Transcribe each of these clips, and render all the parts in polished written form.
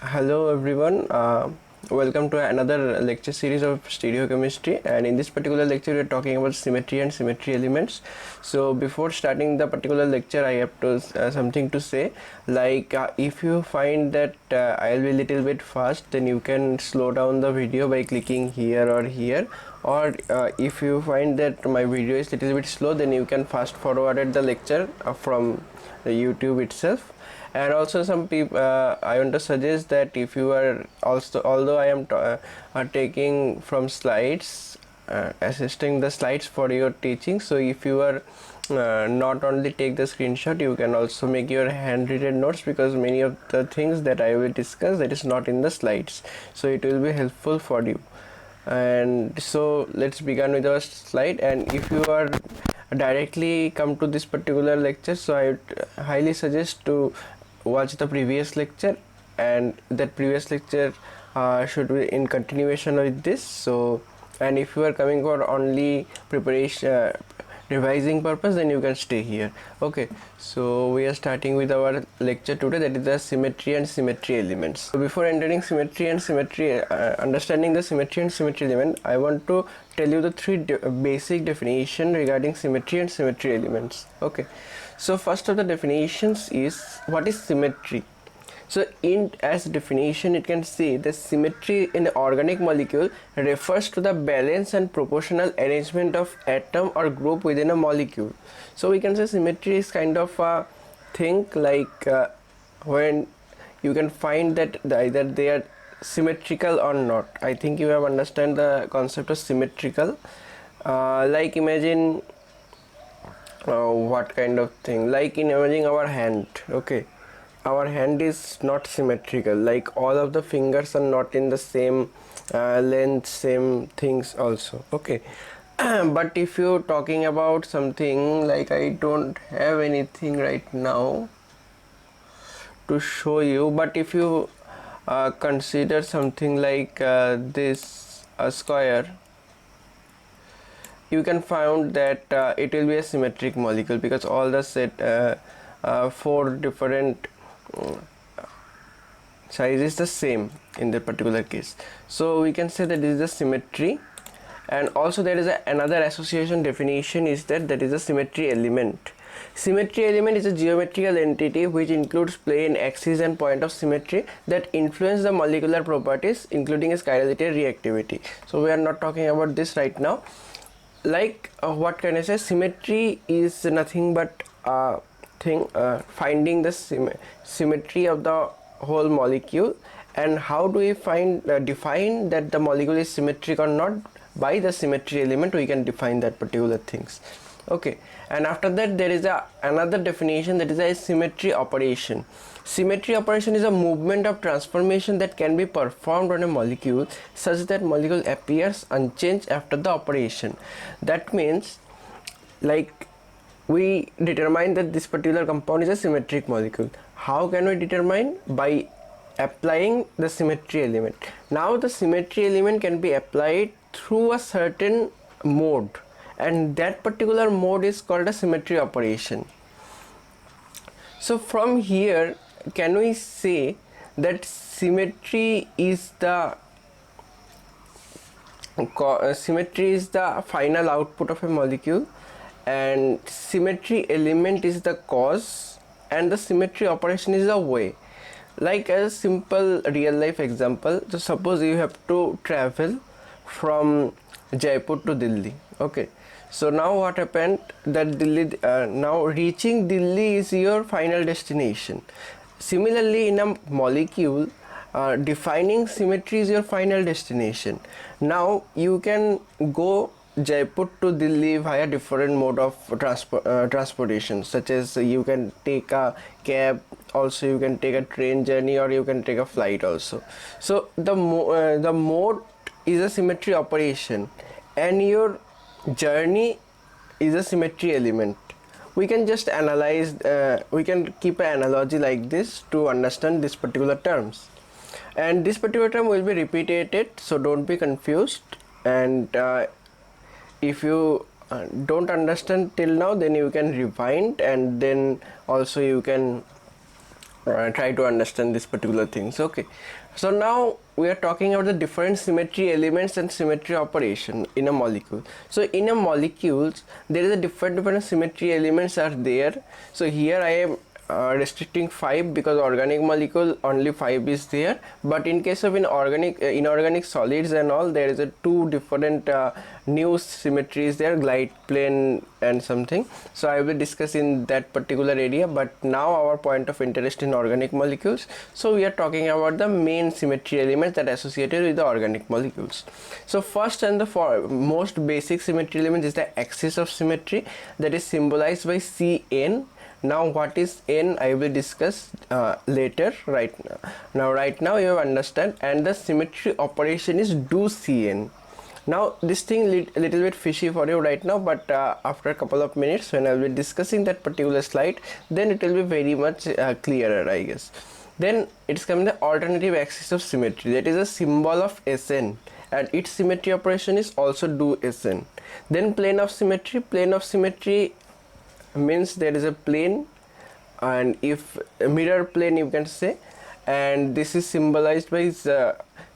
Hello everyone, welcome to another lecture series of Stereochemistry, and in this particular lecture we are talking about symmetry and symmetry elements. So before starting the particular lecture I have to something to say, like if you find that I'll be little bit fast, then you can slow down the video by clicking here or here, or if you find that my video is little bit slow, then you can fast forward the lecture from the YouTube itself. And also some people I want to suggest that if you are also, although I am taking from slides, assisting the slides for your teaching, so if you are not only take the screenshot, you can also make your handwritten notes, because many of the things that I will discuss, that is not in the slides, so it will be helpful for you. And so let's begin with our slide. And if you are directly come to this particular lecture, so I would highly suggest to watch the previous lecture, and that previous lecture should be in continuation with this. So, and if you are coming for only preparation revising purpose, then you can stay here. Okay, so we are starting with our lecture today, that is the symmetry and symmetry elements. So before entering symmetry and symmetry, understanding the symmetry and symmetry element, I want to tell you the three basic definition regarding symmetry and symmetry elements. Okay, so first of the definitions is what is symmetry. So in as definition, it can say the symmetry in the organic molecule refers to the balance and proportional arrangement of atom or group within a molecule. So we can say symmetry is kind of a thing like when you can find that either they are symmetrical or not. I think you have understand the concept of symmetrical. Like imagine what kind of thing, like in imaging our hand. Okay, our hand is not symmetrical, like all of the fingers are not in the same length, same things also. Okay, but if you're talking about something like, I don't have anything right now to show you, but if you consider something like this, a square, you can find that it will be a symmetric molecule, because all the set four different size is the same in that particular case. So we can say that this is the symmetry. And also there is another association definition is that is a symmetry element. Symmetry element is a geometrical entity which includes plane, axis and point of symmetry that influence the molecular properties, including chirality and reactivity. So we are not talking about this right now. Like what can I say, symmetry is nothing but finding the symmetry of the whole molecule. And how do we find define that the molecule is symmetric or not? By the symmetry element we can define that particular things. Okay, and after that there is another definition, that is a symmetry operation. Symmetry operation is a movement of transformation that can be performed on a molecule such that molecule appears unchanged after the operation. That means, like, we determine that this particular compound is a symmetric molecule. How can we determine? By applying the symmetry element. Now the symmetry element can be applied through a certain mode, and that particular mode is called a symmetry operation. So from here, can we say that symmetry is the final output of a molecule, and symmetry element is the cause, and the symmetry operation is the way. Like a simple real life example, so suppose you have to travel from Jaipur to Delhi. Okay, so now what happened, that Delhi now reaching Delhi is your final destination. Similarly, in a molecule, defining symmetry is your final destination. Now you can go Jaipur to Delhi via different mode of transportation, such as you can take a cab, also you can take a train journey, or you can take a flight also. So the mode is a symmetry operation, and your journey is a symmetry element. We can just analyze, we can keep an analogy like this to understand this particular terms, and this particular term will be repeated, so don't be confused. And if you don't understand till now, then you can rewind, and then also you can try to understand this particular things. Okay, so now we are talking about the different symmetry elements and symmetry operation in a molecule. So in a molecules there is a different symmetry elements are there. So here I am restricting 5 because organic molecule only 5 is there, but in case of inorganic solids and all, there is a 2 different new symmetries there, glide plane and something. So I will be discussing that particular area, but now our point of interest in organic molecules, so we are talking about the main symmetry elements that are associated with the organic molecules. So first and the most basic symmetry element is the axis of symmetry, that is symbolized by Cn. Now what is N I will discuss later. Right now you understand, and the symmetry operation is do Cn. Now this thing little bit fishy for you right now, but after a couple of minutes when I will be discussing that particular slide, then it will be very much clearer, I guess. Then it's coming the alternative axis of symmetry, that is a symbol of Sn, and its symmetry operation is also do Sn. Then plane of symmetry means there is a plane, and if a mirror plane you can say, and this is symbolized by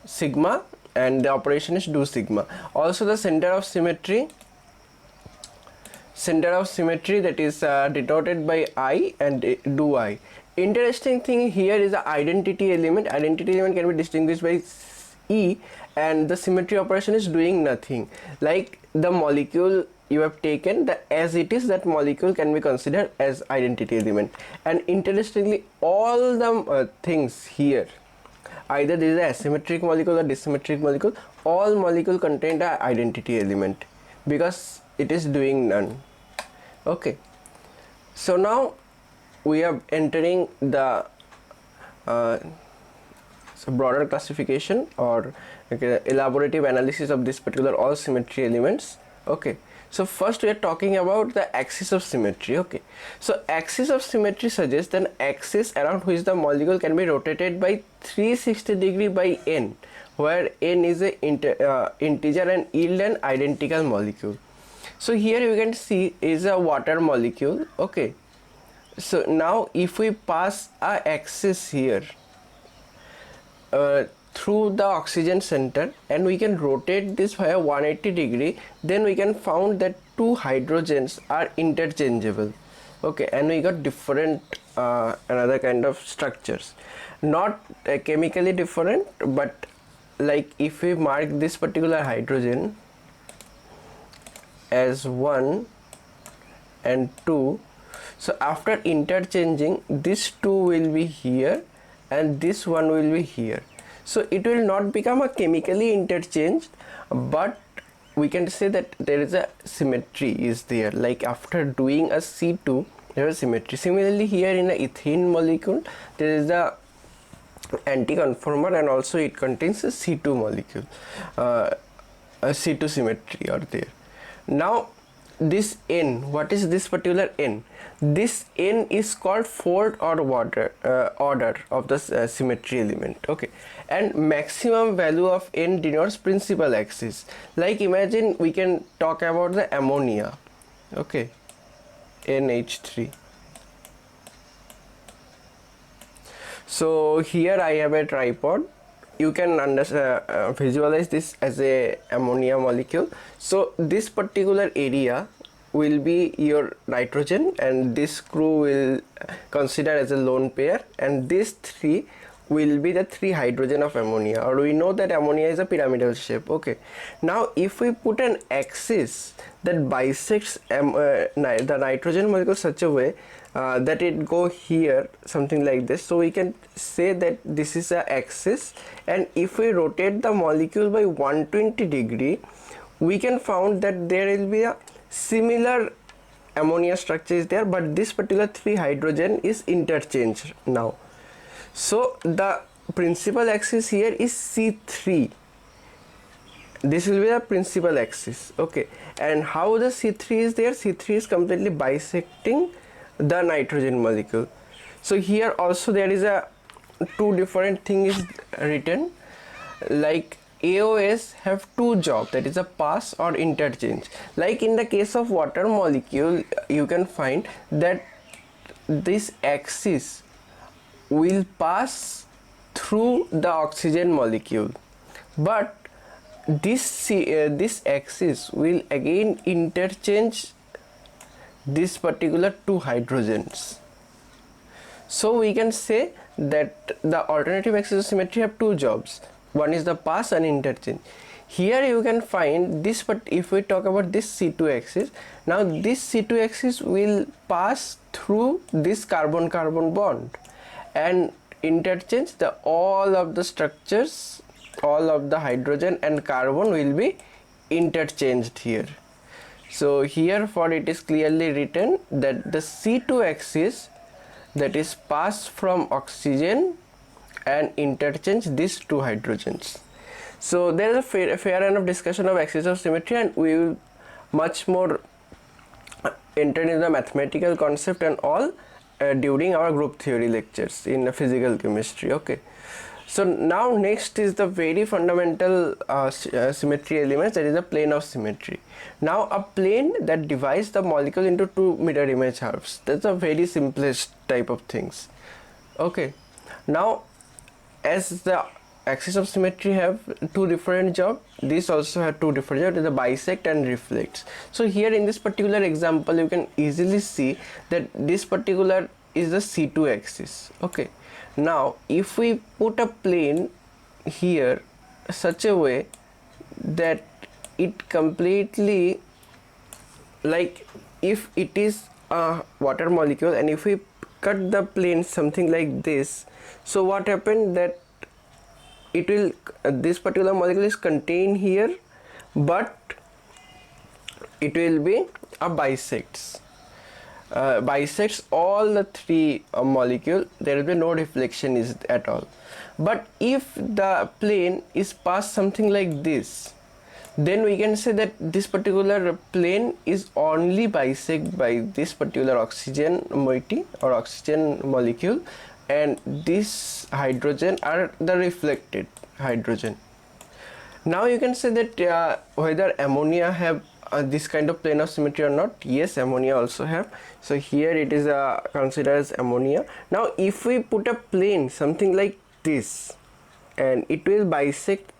sigma, and the operation is do sigma. Also the center of symmetry that is denoted by I and do I. Interesting thing here is the identity element can be distinguished by E, and the symmetry operation is doing nothing. Like the molecule you have taken, the as it is, that molecule can be considered as identity element. And interestingly, all the things here, either this is a asymmetric molecule or dissymmetric molecule, all molecule contain the identity element because it is doing none. Okay, so now we are entering the broader classification or elaborative analysis of this particular all symmetry elements. Okay, so first we are talking about the axis of symmetry. Okay, so axis of symmetry suggests an axis around which the molecule can be rotated by 360 degree by n, where n is a integer and yield an identical molecule. So here you can see is a water molecule. Okay, so now if we pass a axis here through the oxygen center and we can rotate this by a 180 degree, then we can found that two hydrogens are interchangeable. Okay, and we got different another kind of structures, not chemically different, but like if we mark this particular hydrogen as 1 and 2, so after interchanging, this 2 will be here and this one will be here. So it will not become a chemically interchanged, but we can say that there is a symmetry is there. Like after doing a C2, there is symmetry. Similarly here in a ethene molecule, there is the anti-conformer and also it contains a C2 molecule, a C2 symmetry are there. Now this N, what is this particular N? This N is called fourth order of the symmetry element. Okay, and maximum value of N denotes principal axis. Like imagine we can talk about the ammonia. Okay, NH3. So here I have a tripod. You can visualize this as a ammonia molecule. So this particular area will be your nitrogen, and this crew will consider as a lone pair, and these three will be the 3 hydrogen of ammonia, or we know that ammonia is a pyramidal shape. Okay, now if we put an axis that bisects the nitrogen molecule such a way that it go here something like this, so we can say that this is a axis, and if we rotate the molecule by 120 degree, we can found that there will be a similar ammonia structure is there, but this particular 3 hydrogen is interchanged now. So the principal axis here is C3. This will be the principal axis. Okay, and how the C3 is there? C3 is completely bisecting the nitrogen molecule. So here also there is a 2 different things written, like AOS have 2 jobs, that is a pass or interchange. Like in the case of water molecule, you can find that this axis will pass through the oxygen molecule, but this axis will again interchange this particular two hydrogens. So we can say that the alternative axis of symmetry have two jobs. One is the pass and interchange. Here you can find this, but if we talk about this C2 axis, now this C2 axis will pass through this carbon-carbon bond and interchange the all of the structures, all of the hydrogen and carbon will be interchanged here. So here for it is clearly written that the C2 axis, that is pass from oxygen and interchange these two hydrogens. So there is a fair enough discussion of axis of symmetry, and we will much more enter into the mathematical concept and all during our group theory lectures in physical chemistry. Okay, so now next is the very fundamental symmetry elements, that is the plane of symmetry. Now a plane that divides the molecule into two mirror image halves, that's a very simplest type of things. Okay, now as the axis of symmetry have two different jobs, this also have two different jobs, the bisect and reflects. So here in this particular example you can easily see that this particular is the C2 axis. Okay, now if we put a plane here such a way that it completely, like if it is a water molecule and if we cut the plane something like this, so what happened that it will this particular molecule is contained here, but it will be a bisects all the three molecule, there will be no reflection is at all. But if the plane is passed something like this, then we can say that this particular plane is only bisect by this particular oxygen moiety or oxygen molecule, and this hydrogen are the reflected hydrogen. Now you can say that whether ammonia have this kind of plane of symmetry or not. Yes, ammonia also have. So here it is considered as ammonia. Now if we put a plane something like this and it will bisect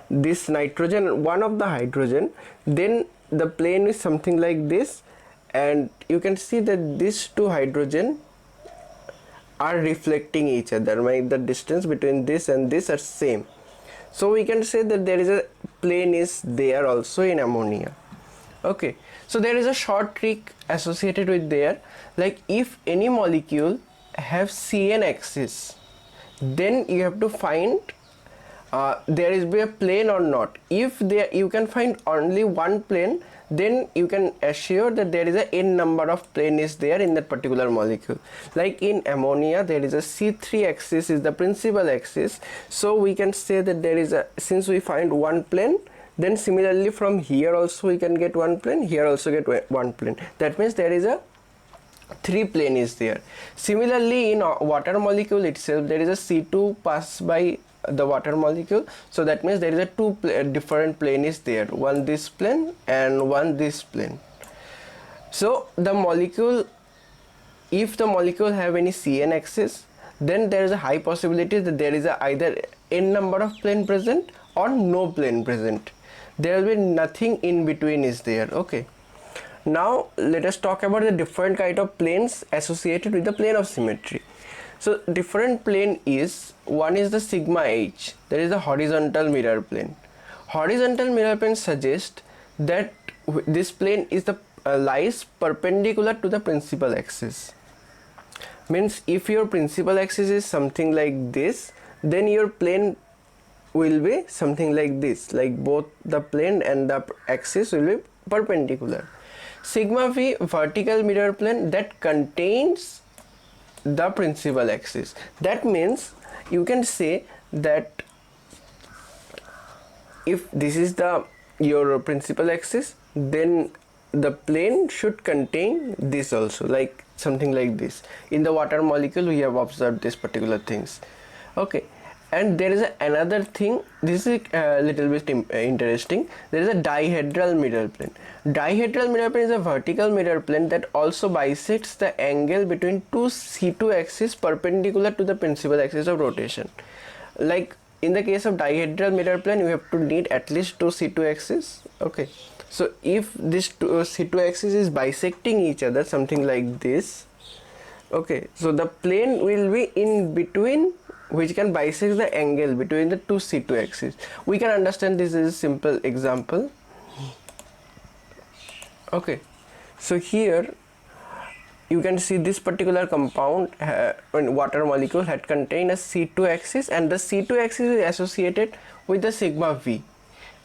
this nitrogen, one of the hydrogen, then the plane is something like this, and you can see that these two hydrogen are reflecting each other, like the distance between this and this are same. So we can say that there is a plane is there also in ammonia. Okay, so there is a short trick associated with there, like if any molecule have CN axis, then you have to find there is be a plane or not. If there you can find only one plane, then you can assure that there is a n number of plane is there in that particular molecule. Like in ammonia there is a C3 axis is the principal axis, so we can say that there is a, since we find one plane, then similarly from here also we can get one plane, here also get one plane. That means there is a 3 plane is there. Similarly in water molecule itself there is a C2 pass by the water molecule, so that means there is a two different plane is there, one this plane and one this plane. So the molecule, if the molecule have any CN axis, then there is a high possibility that there is a either n number of plane present or no plane present. There will be nothing in between is there. Okay, now let us talk about the different kind of planes associated with the plane of symmetry. So different plane is, one is the sigma h, that is the horizontal mirror plane. Horizontal mirror plane suggests that this plane is the lies perpendicular to the principal axis. Means if your principal axis is something like this, then your plane will be something like this, like both the plane and the axis will be perpendicular. Sigma v, vertical mirror plane that contains the principal axis. That means you can say that if this is the your principal axis, then the plane should contain this also, like something like this. In the water molecule we have observed this particular things. Okay, And there is another thing, this is a little bit interesting. There is a dihedral mirror plane. Dihedral mirror plane is a vertical mirror plane that also bisects the angle between two C2 axes perpendicular to the principal axis of rotation. Like in the case of dihedral mirror plane, you have to need at least two C2 axes. Okay, so if this C2 axis is bisecting each other, something like this, okay, so the plane will be in between, which can bisect the angle between the two C2 axes. We can understand this is a simple example. Okay, so here you can see this particular compound water molecule had contained a C2 axis, and the C2 axis is associated with the sigma V.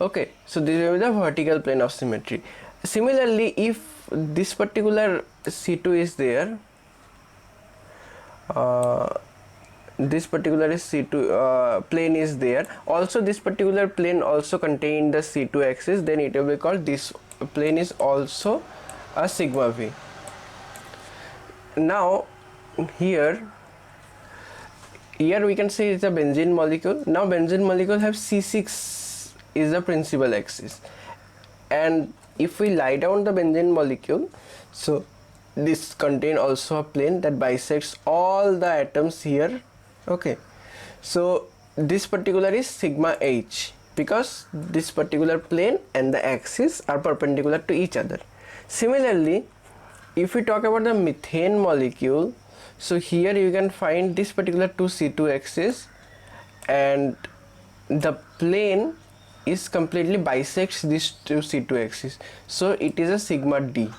Okay, so this is the vertical plane of symmetry. Similarly, if this particular C2 is there, this particular C2 plane is there, also this particular plane also contain the C2 axis, then it will be called, this plane is also a sigma V. Now here we can see it's a benzene molecule. Now benzene molecule have C6 is the principal axis, and if we lie down the benzene molecule, so this contain also a plane that bisects all the atoms here. Okay, so this particular is sigma H, because this particular plane and the axis are perpendicular to each other. Similarly, if we talk about the methane molecule, so here you can find this particular two C2 axis, and the plane is completely bisects these two C2 axis, so it is a sigma D.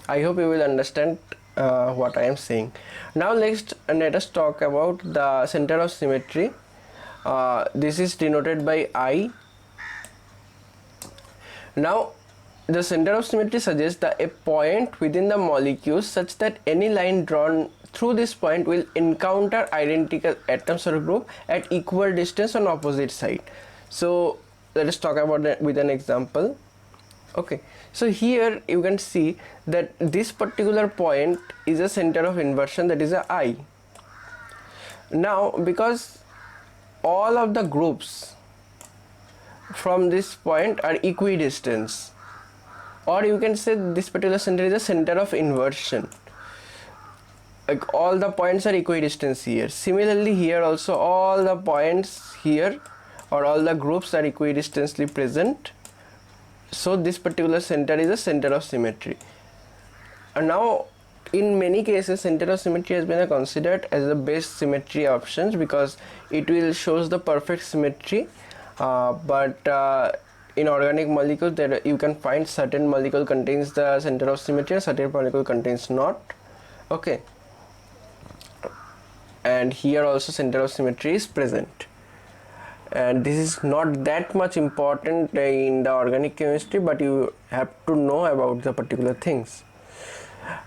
I hope you will understand what I am saying. Now let us talk about the center of symmetry. This is denoted by I. Now the center of symmetry suggests that a point within the molecule such that any line drawn through this point will encounter identical atoms or group at equal distance on opposite side. So let us talk about that with an example. Okay, so here you can see that this particular point is a center of inversion, that is a I. Now because all of the groups from this point are equidistant, or you can say this particular center is a center of inversion, like all the points are equidistant here. Similarly here also all the points here or all the groups are equidistantly present, so this particular center is a center of symmetry. And now in many cases center of symmetry has been considered as the best symmetry options, because it will shows the perfect symmetry, but in organic molecules there you can find certain molecule contains the center of symmetry and certain molecule contains not. Okay, and here also center of symmetry is present, and this is not that much important in the organic chemistry, but you have to know about the particular things.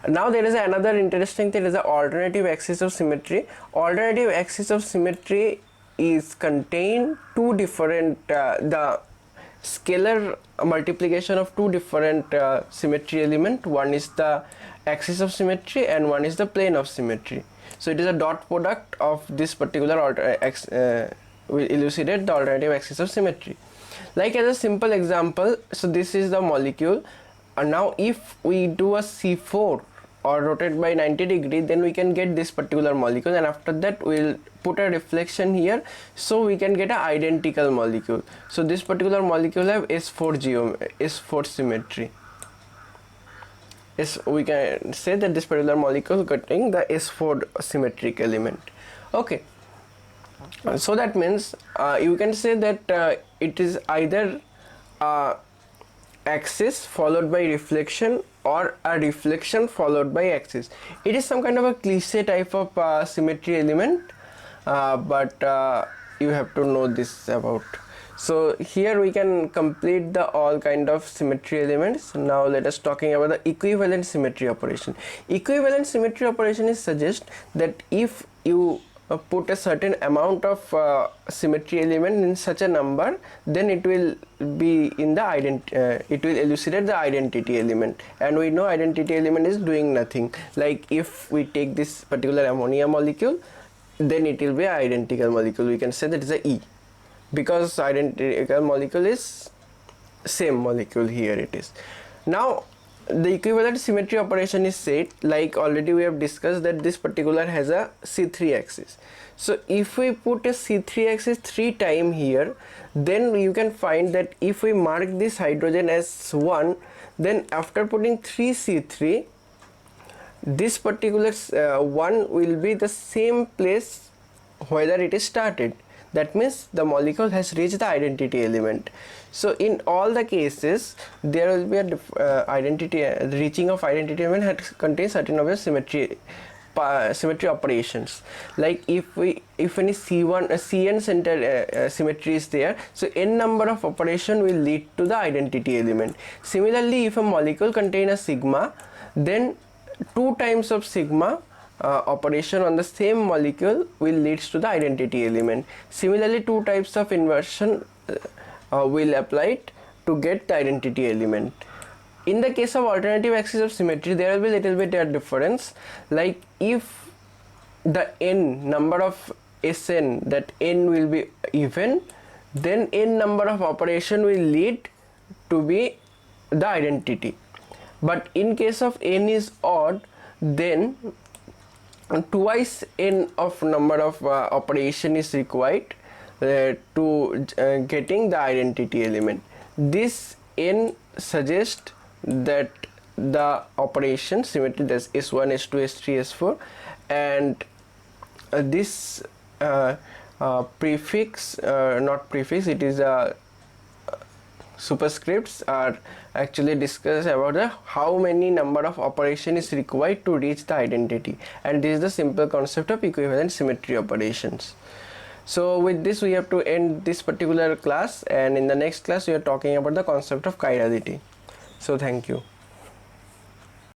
Now there is another interesting thing, is the alternative axis of symmetry. Alternative axis of symmetry is contain two different the scalar multiplication of two different symmetry element. One is the axis of symmetry and one is the plane of symmetry. So it is a dot product of this particular will elucidate the alternative axis of symmetry. Like as a simple example, so this is the molecule, and now if we do a C4 or rotate by 90 degree, then we can get this particular molecule, and after that we will put a reflection here, so we can get an identical molecule. So this particular molecule have S4 symmetry. Yes, we can say that this particular molecule containing the S4 symmetric element. Okay, so that means you can say that it is either axis followed by reflection or a reflection followed by axis. It is some kind of a cliche type of symmetry element, but you have to know this about. So here we can complete the all kind of symmetry elements. Now let us talking about the equivalent symmetry operation. Equivalent symmetry operation is suggest that if you put a certain amount of symmetry element in such a number, then it will be in the it will elucidate the identity element, and we know identity element is doing nothing. Like if we take this particular ammonia molecule, then it will be an identical molecule. We can say that is a E, because identical molecule is same molecule. Here it is. Now the equivalent symmetry operation is said, like already we have discussed, that this particular has a C3 axis. So if we put a C3 axis 3 times here, then you can find that if we mark this hydrogen as 1, then after putting 3 C3, this particular 1 will be the same place whether it is started. That means the molecule has reached the identity element. So in all the cases, there will be a reaching of identity element contains certain of the symmetry operations. Like if any C1 Cn center symmetry is there, so n number of operation will lead to the identity element. Similarly, if a molecule contains a sigma, then 2 times of sigma operation on the same molecule will leads to the identity element. Similarly, 2 types of inversion will apply to get the identity element. In the case of alternative axis of symmetry, there will be little bit of difference. Like if the n number of Sn, that n will be even, then n number of operation will lead to be the identity. But in case of n is odd, then twice n of number of operation is required to getting the identity element. This n suggests that the operation symmetry, that's S1, S2, S3, S4, and this prefix, not prefix, it is a superscripts are actually discussed about the how many number of operation is required to reach the identity, and this is the simple concept of equivalent symmetry operations. So with this we have to end this particular class, and in the next class we are talking about the concept of chirality. So thank you.